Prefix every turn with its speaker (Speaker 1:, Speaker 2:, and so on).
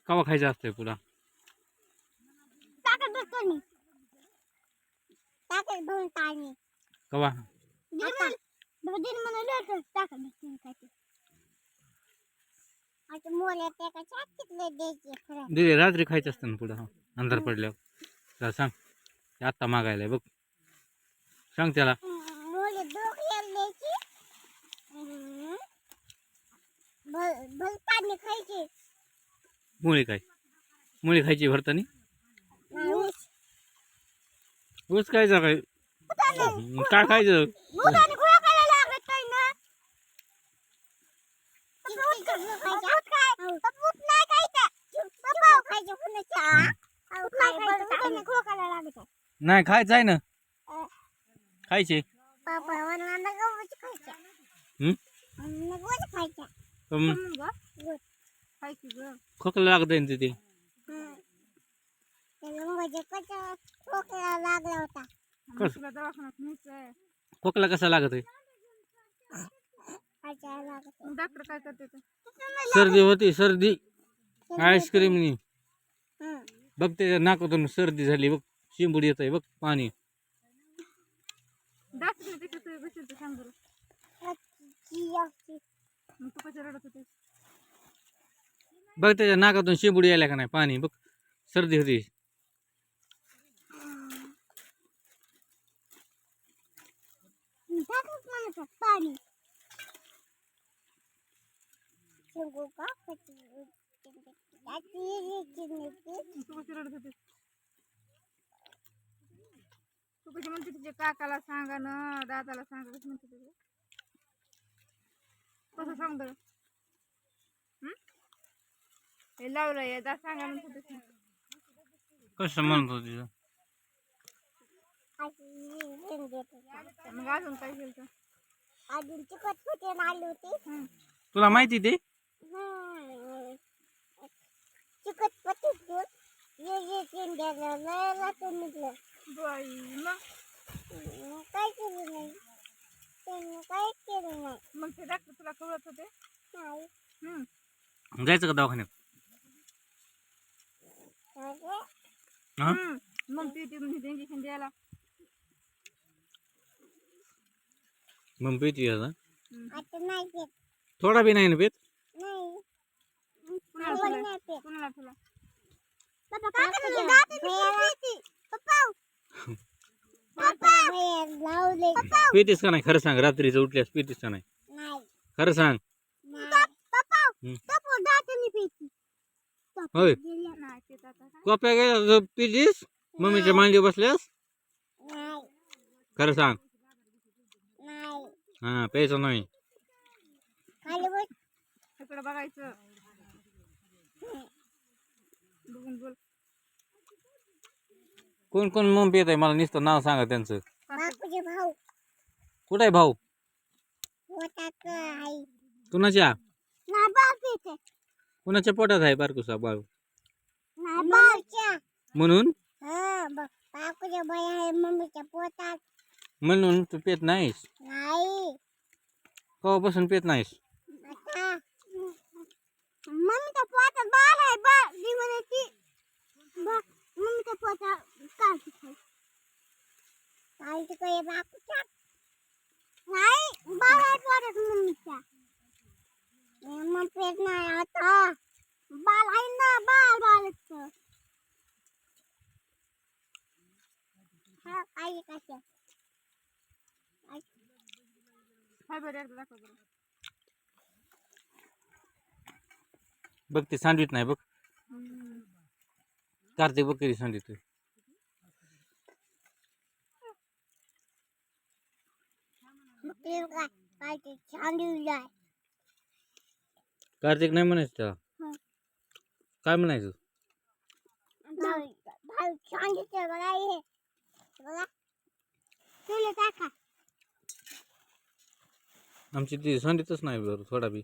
Speaker 1: कवा खायचं असतंय पुढं? कवा? दिदी रात्री खायचं असतं ना पुढं अंधार पडल्यावर. त्याला सांग ते आत्ता मागायलाय बघ. सांग त्याला. मुळी काय? मुळी खायची भरतानी? ऊस खायचा काय? काय खायचं? नाही खायचं आहे ना. खायचे. खोकला लागत आहे तिथे. खोकला कसा लागत आहे? सर्दी होती सर्दी आईस्क्रीमनी. बघ त्याच्या नाकातून सर्दी झाली बघ. शिंबूड येत आहे बघ पाणी. बघ त्याच्या नाकातून शिंबूड यायला का नाही पाणी बघ. सर्दी होती.
Speaker 2: तू कशी म्हणते तुझ्या काकाला सांगा ना दादाला सांगा कसं म्हणते तुझं कसं सांग बरं. हे लावलंय दा सांगा म्हणते
Speaker 1: कसं म्हणतो तिथं?
Speaker 2: मग अजून काय केलं तर
Speaker 3: अजून चिकट आली होती.
Speaker 1: तुला माहिती ते?
Speaker 3: चिकट पती निघलं
Speaker 2: बाई मग
Speaker 3: काय केलं नाही. त्यांनी काय केलं नाही.
Speaker 2: मग ते डॉक्टर तुला कळत होते
Speaker 3: नाही
Speaker 1: जायचं का दवाखान्यात?
Speaker 2: मग ते इंजेक्शन द्यायला
Speaker 1: मग पिती आता?
Speaker 3: आता नाही पेत.
Speaker 1: थोडा बी नाही ना पित?
Speaker 3: नाही
Speaker 2: कुणाला
Speaker 3: नाही पेत.
Speaker 2: कुणाला तुला
Speaker 1: पितीस का नाही खरं सांग. रात्रीचं उठल्यास पितीस का नाही खरं सांग. होय कोप्या गेल्या पितीस मम्मीच्या मांडी बसल्यास? खरं सांग. हा प्यायचं नाही.
Speaker 2: इकडे बघायचं बघून बोल.
Speaker 1: कोण कोण मग पित आहे मला नुसतं नाव सांगा त्यांचं.
Speaker 3: बापूचे भाऊ
Speaker 1: कुठे आहे भाऊ?
Speaker 3: आई
Speaker 1: कुणाच्या?
Speaker 3: नाही बापूचे
Speaker 1: कुणाच्या पोटात आहे बारकुसा बाळू?
Speaker 3: नाही बापूच्या
Speaker 1: म्हणून
Speaker 3: बापूच्या बाई आहे मम्मीच्या पोटात.
Speaker 1: म्हणून तू पित नाहीस?
Speaker 3: नाही
Speaker 1: कवापासून पित नाहीस?
Speaker 3: आता मम्मीच्या पोटात बाळ आहे. बाळ दिवसाची मम्मीच्या पोटात कालची काय बापूच्या नाही बाळ आहे पोटात मम्मीच्या. मग पेट नाही आता बाळ आहे ना. बाळ बाळच हा आई कसं
Speaker 2: हाय बरं एकदा दाखव बरं.
Speaker 1: बघ ते सांडवीत नाही बघ. कार्तिक बघ कधी सांडवित.
Speaker 3: काय ते छान लिहिलंय.
Speaker 1: कार्तिक नाही म्हणायचं त्याला. काय म्हणायचं?
Speaker 3: भाऊ छान दिसतंय बघा हे बघा तुला टाका.
Speaker 1: आमची ती सांडीतच नाही बरं थोडा बी.